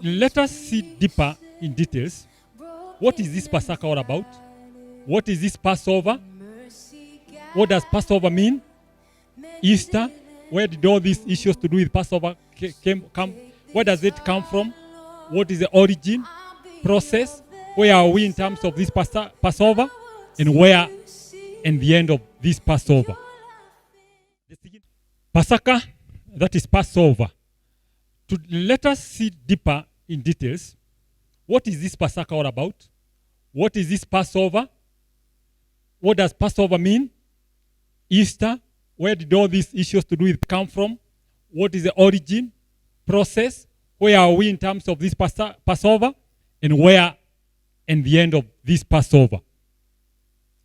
Let us see deeper in details. What is this Passover all about? What is this Passover? What does Passover mean? Easter, where did all these issues to do with Passover come? Where does it come from? What is the origin, process? Where are we in terms of this Passover? And where in the end of this Passover? Pasaka, that is Passover. Let us see deeper in details. What is this Passover all about? What is this Passover? What does Passover mean? Easter, where did all these issues to do with come from? What is the origin, process? Where are we in terms of this Passover? And where in the end of this Passover?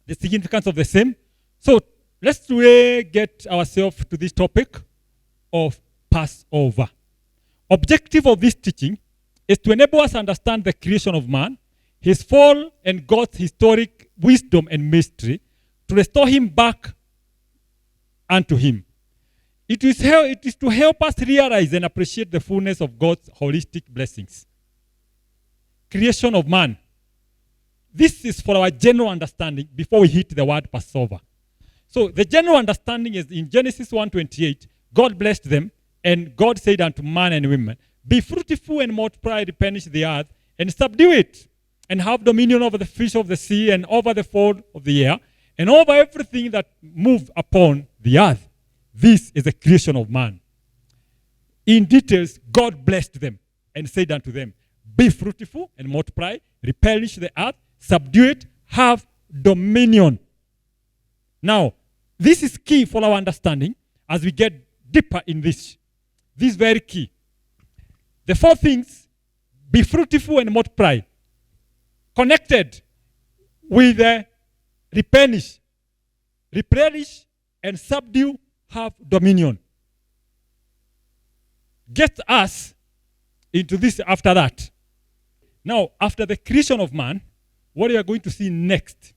The significance of the same. So let's get ourselves to this topic of Passover. Objective of this teaching is to enable us to understand the creation of man, his fall, and God's historic wisdom and mystery to restore him back unto him. It is to help us realize and appreciate the fullness of God's holistic blessings. Creation of man. This is for our general understanding before we hit the word Passover. So the general understanding is in Genesis 1:28, God blessed them, and God said unto man and women, be fruitful and multiply, replenish the earth, and subdue it, and have dominion over the fish of the sea, and over the fowl of the air, and over everything that moves upon the earth. This is the creation of man. In details, God blessed them and said unto them, be fruitful and multiply, replenish the earth, subdue it, have dominion. Now, this is key for our understanding as we get deeper in this. This is very key. The four things, be fruitful and multiply, connected with replenish, and subdue, have dominion. Get us into this after that. Now, after the creation of man, what we are going to see next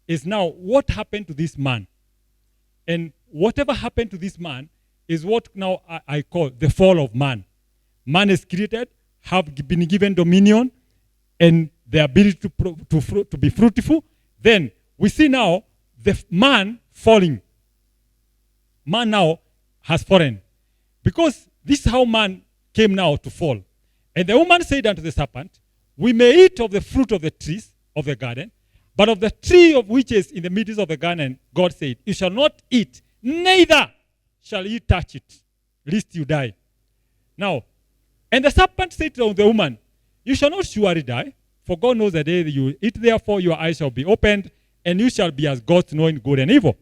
is now what happened to this man. And whatever happened to this man is what now I call the fall of man. Man is created, have been given dominion, and the ability to be fruitful. Then we see now the man falling. Man now has fallen. Because this is how man came now to fall. And the woman said unto the serpent, we may eat of the fruit of the trees of the garden, but of the tree of which is in the midst of the garden, God said, you shall not eat, neither shall you touch it, lest you die. Now, and the serpent said to the woman, you shall not surely die, for God knows the day that you eat, therefore your eyes shall be opened, and you shall be as gods, knowing good and evil.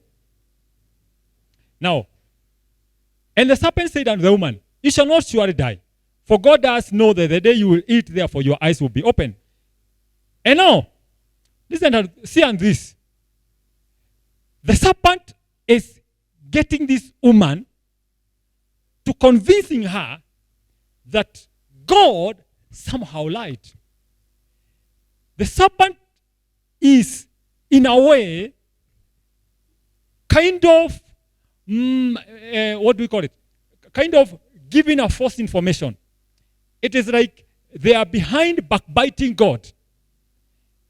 Now, and the serpent said unto the woman, you shall not surely die, for God does know that the day you will eat, therefore your eyes will be opened. And now, listen, see on this. The serpent is getting this woman to convincing her that God somehow lied. The serpent is, in a way, kind of, what do we call it? Kind of giving a false information. It is like they are behind backbiting God.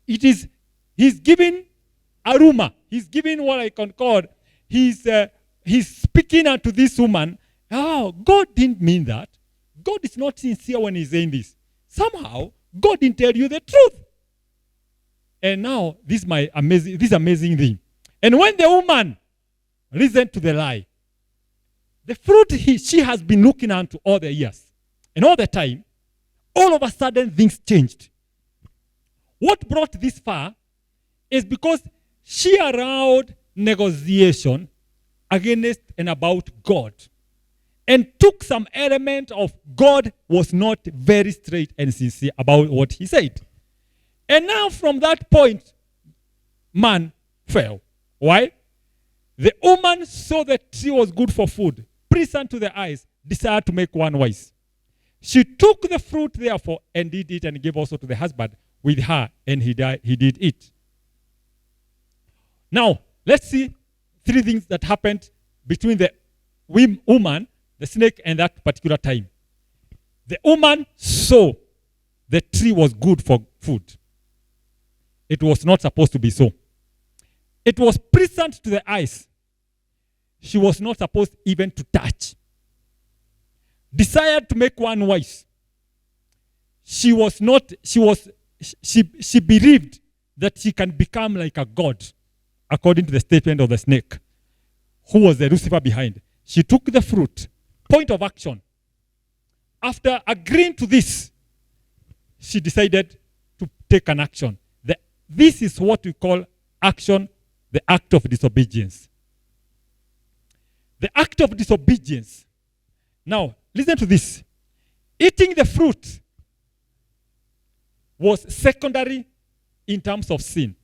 He's giving a rumor. He's giving what I can call, he's speaking unto this woman. Oh, God didn't mean that. God is not sincere when he's saying this. Somehow, God didn't tell you the truth. And now, this is amazing thing. And when the woman listened to the lie, the fruit she has been looking unto all the years, and all the time, all of a sudden things changed. What brought this far is because she allowed negotiation against and about God, and took some element of God was not very straight and sincere about what he said. And now from that point, man fell. Why? The woman saw the tree was good for food, pleasant to the eyes, desired to make one wise. She took the fruit therefore and did eat, and gave also to the husband with her, and he did eat. Now, let's see three things that happened between the woman, the snake, and that particular time. The woman saw the tree was good for food. It was not supposed to be so. It was pleasant to the eyes. She was not supposed even to touch. Desired to make one wise. She believed that she can become like a god, according to the statement of the snake, who was the Lucifer behind. She took the fruit. Point of action. After agreeing to this, she decided to take an action. This is what we call action, the act of disobedience. The act of disobedience. Now, listen to this. Eating the fruit was secondary in terms of sin.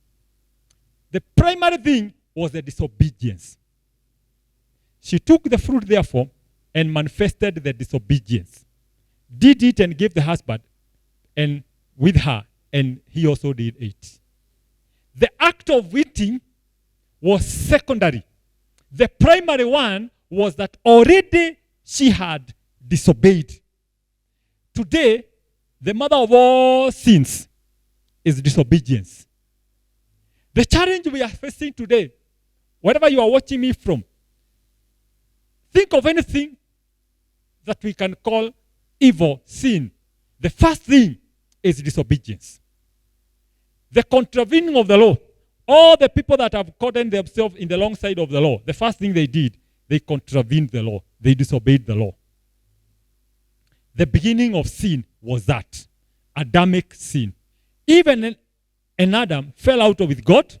The primary thing was the disobedience. She took the fruit, therefore, and manifested the disobedience. Did it and gave the husband and with her, and he also did it. The act of eating was secondary. The primary one was that already she had disobeyed. Today, the mother of all sins is disobedience. The challenge we are facing today, wherever you are watching me from, think of anything that we can call evil, sin. The first thing is disobedience. The contravening of the law. All the people that have gotten themselves in the long side of the law, the first thing they did, they contravened the law. They disobeyed the law. The beginning of sin was that, Adamic sin. Even Adam fell out with God.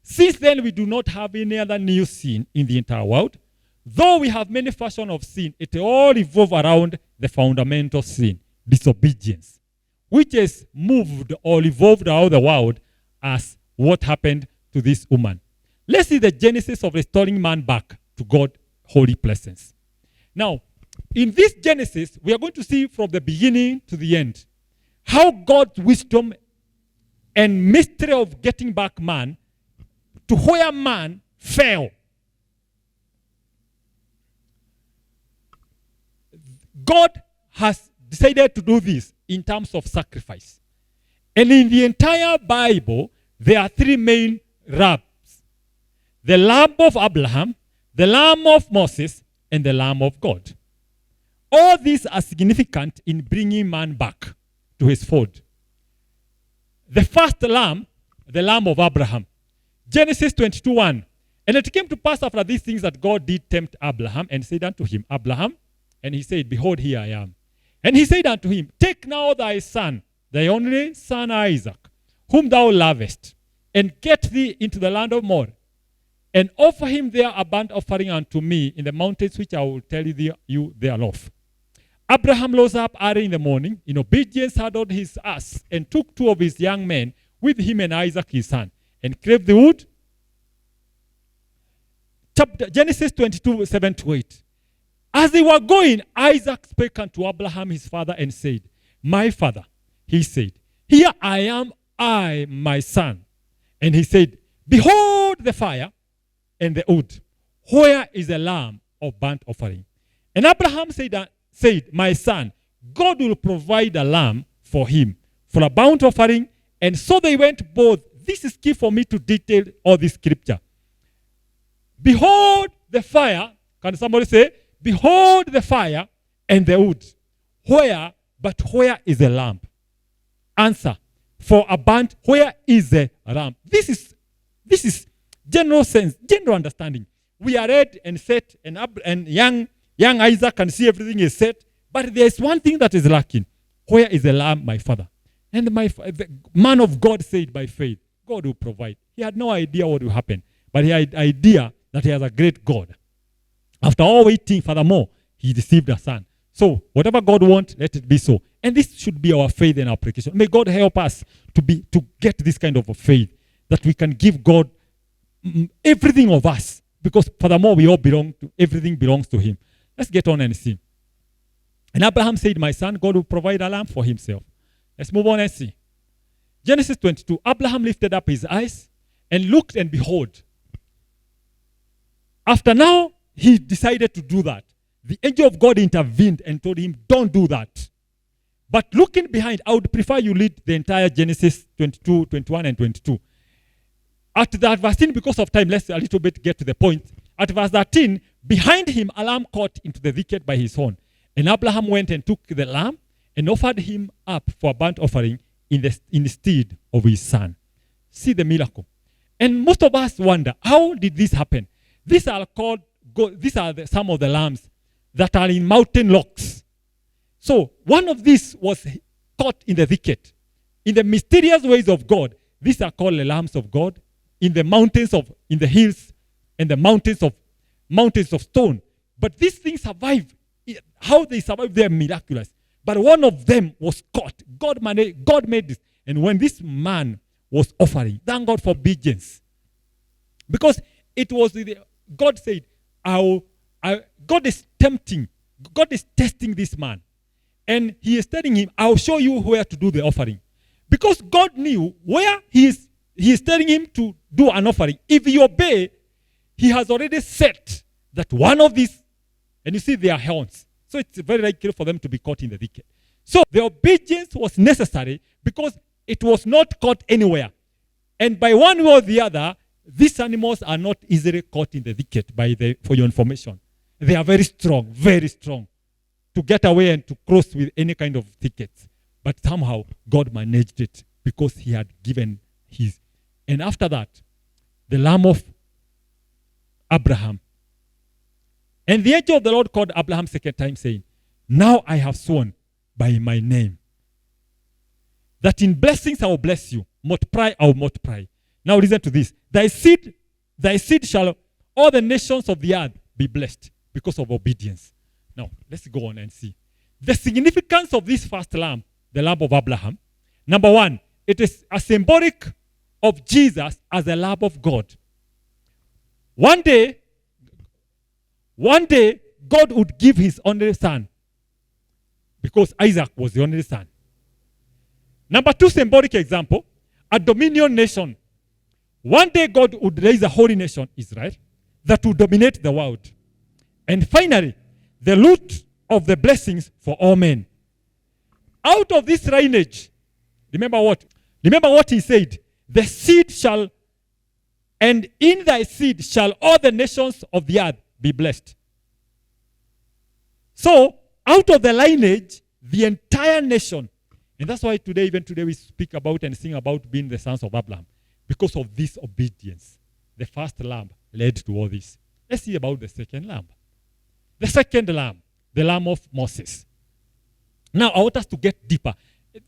Since then, we do not have any other new sin in the entire world. Though we have many fashions of sin, it all revolves around the fundamental sin, disobedience, which is moved or evolved around the world as what happened to this woman. Let's see the genesis of restoring man back to God's holy presence. Now, in this Genesis, we are going to see from the beginning to the end how God's wisdom and mystery of getting back man to where man fell. God has decided to do this in terms of sacrifice. And in the entire Bible, there are three main rams. The lamb of Abraham, the lamb of Moses, and the lamb of God. All these are significant in bringing man back to his fold. The first lamb, the lamb of Abraham. Genesis 22:1. And it came to pass after these things that God did tempt Abraham and said unto him, Abraham, and he said, behold, here I am. And he said unto him, take now thy son, thy only son Isaac, whom thou lovest, and get thee into the land of Moriah, and offer him there a burnt offering unto me in the mountains which I will tell you thereof. Abraham rose up early in the morning, in obedience saddled his ass, and took two of his young men with him and Isaac his son, and clave the wood. Genesis 22:7-8. As they were going, Isaac spake unto Abraham his father and said, my father, he said, here I am, I, my son. And he said, behold the fire and the wood. Where is the lamb of burnt offering? And Abraham said, my son, God will provide a lamb for him for a burnt offering. And so they went both. This is key for me to detail all this scripture. Behold the fire. Can somebody say, behold the fire and the wood. Where is the lamb? Answer. For a burnt, where is the lamb? This is general sense, general understanding. We are ready and set, and young Isaac can see everything is set. But there is one thing that is lacking. Where is the lamb, my father? And the man of God said by faith, God will provide. He had no idea what will happen, but he had idea that he has a great God. After all waiting, furthermore, he received a son. So whatever God wants, let it be so. And this should be our faith and application. May God help us to get this kind of a faith that we can give God everything of us, because furthermore we all belong to, everything belongs to him. Let's get on and see. And Abraham said, my son, God will provide a lamb for himself. Let's move on and see. Genesis 22. Abraham lifted up his eyes and looked, and behold. After now, he decided to do that. The angel of God intervened and told him, don't do that. But looking behind, I would prefer you read the entire Genesis 22, 21, and 22. At that verse 13, because of time, let's a little bit get to the point. At verse 13, behind him a lamb caught into the thicket by his horn. And Abraham went and took the lamb and offered him up for a burnt offering in the stead of his son. See the miracle. And most of us wonder, how did this happen? These are some of the lambs that are in mountain locks. So one of these was caught in the thicket. In the mysterious ways of God, these are called the lambs of God. In the hills and the mountains of stone. But these things survive. How they survive, they are miraculous. But one of them was caught. God made this. And when this man was offering, thank God for obedience. Because it was, God said, God is tempting. God is testing this man. And he is telling him, I'll show you where to do the offering. Because God knew where he is telling him to do an offering. If you obey, he has already set that one of these, and you see their horns. So it's very likely for them to be caught in the thicket. So the obedience was necessary because it was not caught anywhere. And by one way or the other, these animals are not easily caught in the thicket, for your information. They are very strong to get away and to cross with any kind of thickets. But somehow God managed it because he had given his. And after that, the lamb of Abraham. And the angel of the Lord called Abraham second time, saying, now I have sworn by my name that in blessings I will bless you, multiply I will multiply. Now listen to this. Thy seed shall all the nations of the earth be blessed because of obedience. Now, let's go on and see. The significance of this first lamb, the lamb of Abraham. Number one, it is a symbolic of Jesus as the Lamb of God. One day, God would give his only son because Isaac was the only son. Number two, symbolic example, a dominion nation. One day God would raise a holy nation, Israel, that would dominate the world. And finally, the root of the blessings for all men. Out of this lineage, remember what he said, the seed shall, and in thy seed shall all the nations of the earth be blessed. So, out of the lineage, the entire nation, and that's why even today we speak about and sing about being the sons of Abraham, because of this obedience. The first lamb led to all this. Let's see about the second lamb. The second lamb, the lamb of Moses. Now, I want us to get deeper.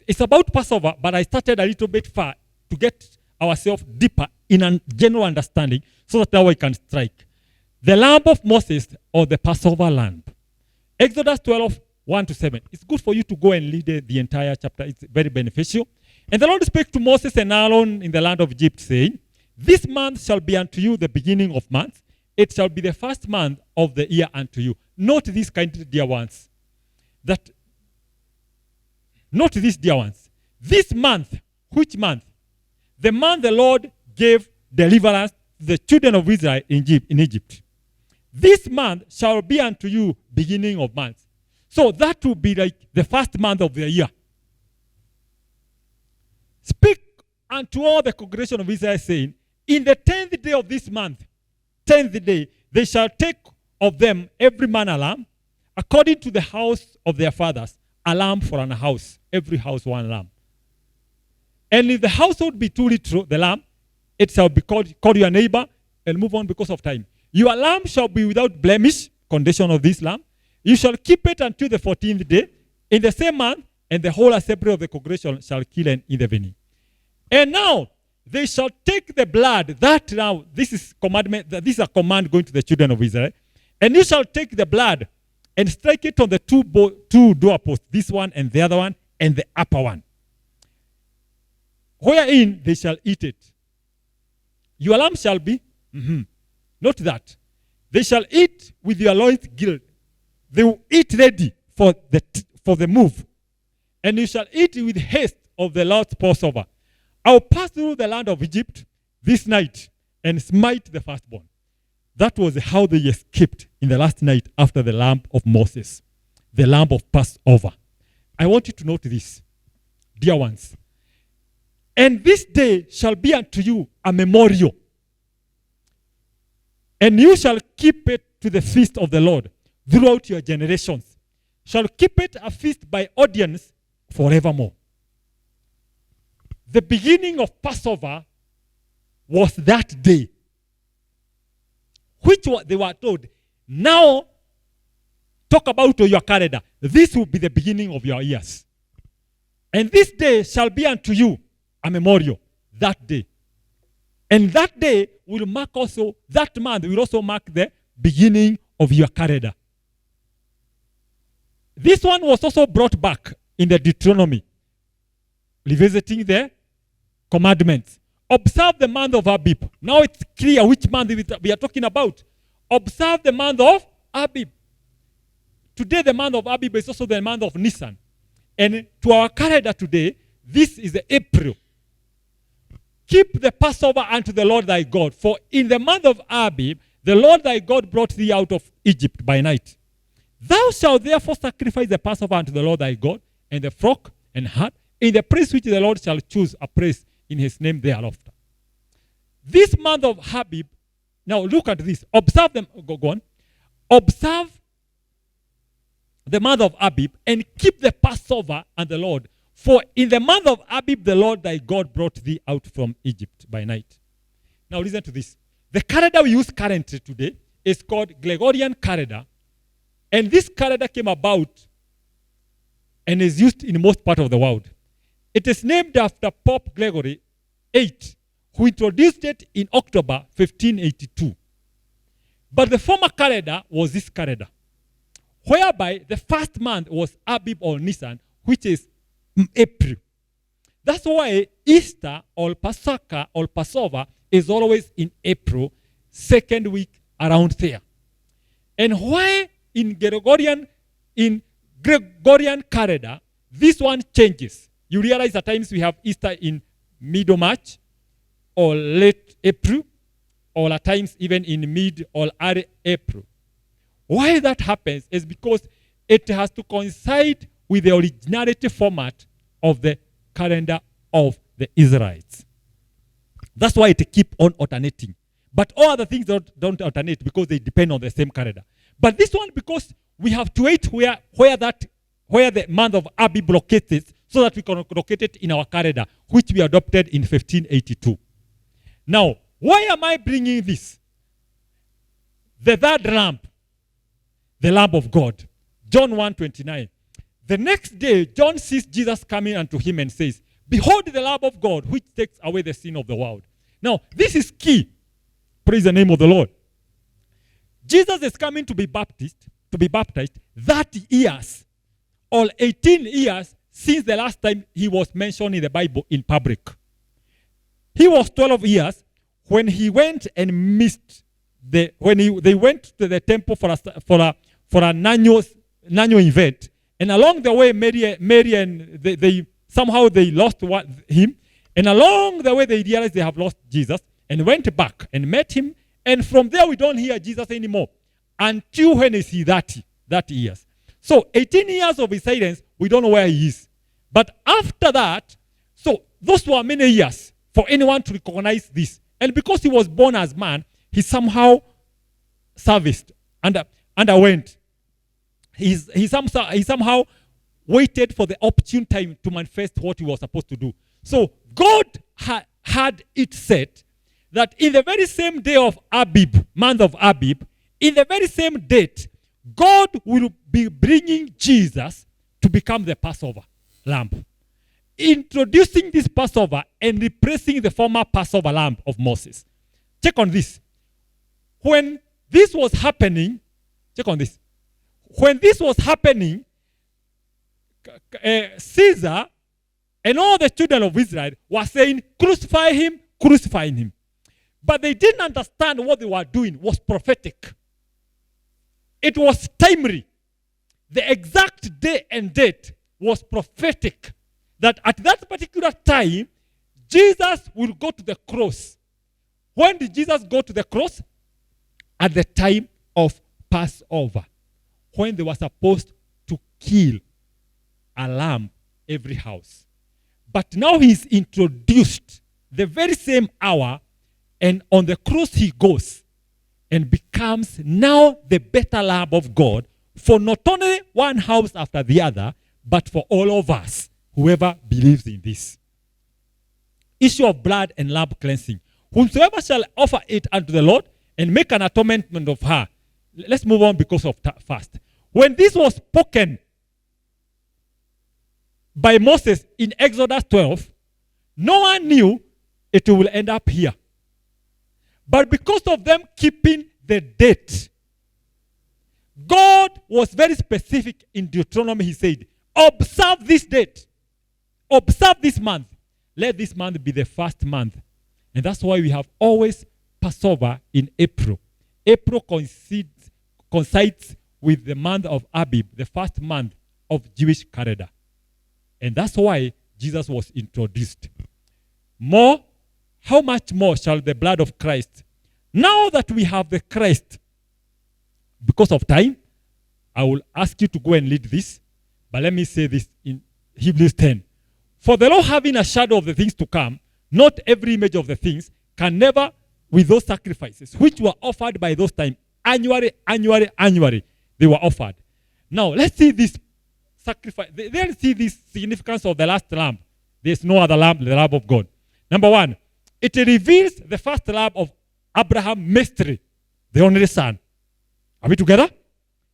It's about Passover, but I started a little bit far to get ourselves deeper in a general understanding so that now we can strike. The lamb of Moses or the Passover lamb. Exodus 12, 1-7. It's good for you to go and read the entire chapter. It's very beneficial. And the Lord spake to Moses and Aaron in the land of Egypt, saying, this month shall be unto you the beginning of months. It shall be the first month of the year unto you. Note this, kindly, dear ones. Note this, dear ones. This month, which month? The month the Lord gave deliverance to the children of Israel in Egypt. This month shall be unto you beginning of months. So that will be like the first month of the year. Speak unto all the congregation of Israel, saying, in the 10th day of this month, 10th day, they shall take of them every man a lamb, according to the house of their fathers, a lamb for an house, every house one lamb. And if the household be too little, the lamb, it shall be called your neighbor, and move on because of time. Your lamb shall be without blemish, condition of this lamb. You shall keep it until the 14th day, in the same month, and the whole assembly of the congregation shall kill it in the evening. And now, they shall take the blood, this is a command going to the children of Israel. And you shall take the blood and strike it on the two doorposts, this one and the other one, and the upper one. Wherein they shall eat it. Your lamb shall be, note that, they shall eat with your loins girded. They will eat ready for the move. And you shall eat with haste of the Lord's Passover. I will pass through the land of Egypt this night and smite the firstborn. That was how they escaped in the last night after the lamb of Moses, the lamb of Passover. I want you to note this, dear ones. And this day shall be unto you a memorial. And you shall keep it to the feast of the Lord throughout your generations. Shall keep it a feast by audience forevermore. The beginning of Passover was that day, which they were told, now talk about your calendar. This will be the beginning of your years. And this day shall be unto you a memorial, that day. And that day will mark also, that month will also mark the beginning of your calendar. This one was also brought back in the Deuteronomy, revisiting the commandments. Observe the month of Abib. Now it's clear which month we are talking about. Observe the month of Abib. Today the month of Abib is also the month of Nisan. And to our calendar today, this is the April. Keep the Passover unto the Lord thy God. For in the month of Abib, the Lord thy God brought thee out of Egypt by night. Thou shalt therefore sacrifice the Passover unto the Lord thy God, and the flock and hart, in the place which the Lord shall choose a place in his name thereafter. This month of Abib, now look at this. Observe them. Go on. Observe the month of Abib and keep the Passover and the Lord. For in the month of Abib, the Lord thy God brought thee out from Egypt by night. Now listen to this. The calendar we use currently today is called Gregorian calendar. And this calendar came about and is used in most part of the world. It is named after Pope Gregory VIII, who introduced it in October 1582. But the former calendar was this calendar, whereby the first month was Abib or Nisan, which is April. That's why Easter or Passover or Passover is always in April, second week around there. And why in Gregorian calendar, this one changes. You realize at times we have Easter in middle March or late April, or at times even in mid or early April. Why that happens is because it has to coincide with the originality format of the calendar of the Israelites. That's why it keeps on alternating. But all other things don't alternate because they depend on the same calendar. But this one, because we have to wait where the month of Abib locates it, so that we can locate it in our calendar, which we adopted in 1582. Now, why am I bringing this? The third lamb, the Lamb of God. John 1:29. The next day, John sees Jesus coming unto him and says, behold the Lamb of God, which takes away the sin of the world. Now, this is key. Praise the name of the Lord. Jesus is coming to be baptized 30 years or 18 years since the last time he was mentioned in the Bible in public. He was 12 years when he went and missed they went to the temple for an annual event, and along the way Mary and they somehow lost him, and along the way they realized they have lost Jesus and went back and met him, and from there we don't hear Jesus anymore until when is he 30 years. So 18 years of his silence, we don't know where he is. But after that, so those were many years for anyone to recognize this. And because he was born as man, he somehow serviced and underwent. He somehow waited for the opportune time to manifest what he was supposed to do. So God had it set that in the very same day of Abib, month of Abib, in the very same date, God will be bringing Jesus to become the Passover lamb, introducing this Passover and replacing the former Passover lamb of Moses. Check on this. When this was happening, check on this. When this was happening, Caesar and all the children of Israel were saying, crucify him, crucify him. But they didn't understand what they were doing was prophetic. It was timely. The exact day and date was prophetic. That at that particular time, Jesus will go to the cross. When did Jesus go to the cross? At the time of Passover. When they were supposed to kill a lamb every house. But now he's introduced the very same hour, and on the cross he goes and becomes now the better lamb of God for not only one house after the other, but for all of us, whoever believes in this. Issue of blood and lamb cleansing. Whomsoever shall offer it unto the Lord and make an atonement of her. Let's move on because of fast. When this was spoken by Moses in Exodus 12, no one knew it will end up here. But because of them keeping the date, God was very specific in Deuteronomy. He said, observe this date. Observe this month. Let this month be the first month. And that's why we have always Passover in April. April coincides with the month of Abib, the first month of Jewish calendar. And that's why Jesus was introduced. More, how much more shall the blood of Christ? Now that we have the Christ, because of time, I will ask you to go and lead this. But let me say this in Hebrews 10. For the law having a shadow of the things to come, not every image of the things can never, with those sacrifices, which were offered by those times, annually, they were offered. Now, let's see this sacrifice. Let's see this significance of the last lamb. There's no other lamb, the lamb of God. Number one, it reveals the first lamb of Abraham mystery, the only son. Are we together?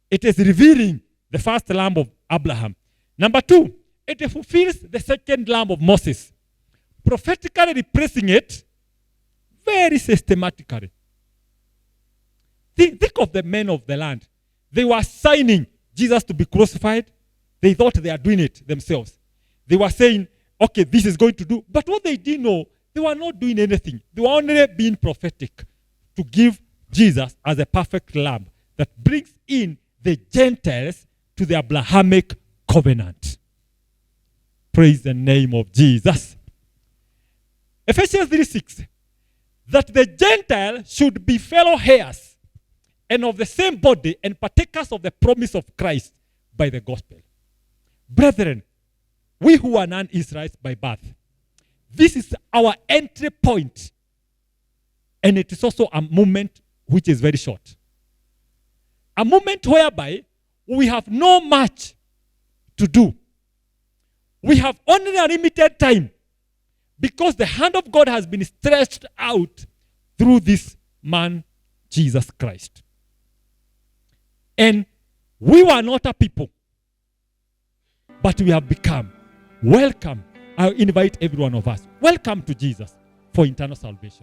It is revealing the first lamb of Abraham. Number two, it fulfills the second lamb of Moses, prophetically replacing it very systematically. Think of the men of the land. They were signing Jesus to be crucified. They thought they are doing it themselves. They were saying, okay, this is going to do. But what they didn't know, they were not doing anything. They were only being prophetic to give Jesus as a perfect lamb that brings in the Gentiles to the Abrahamic covenant. Praise the name of Jesus. Ephesians 3:6, that the Gentile should be fellow heirs and of the same body and partakers of the promise of Christ by the gospel. Brethren, we who are non-Israelites by birth, this is our entry point. And it is also a moment which is very short. A moment whereby we have no much to do. We have only a limited time because the hand of God has been stretched out through this man, Jesus Christ. And we were not a people, but we have become. Welcome. I invite every one of us. Welcome to Jesus for eternal salvation.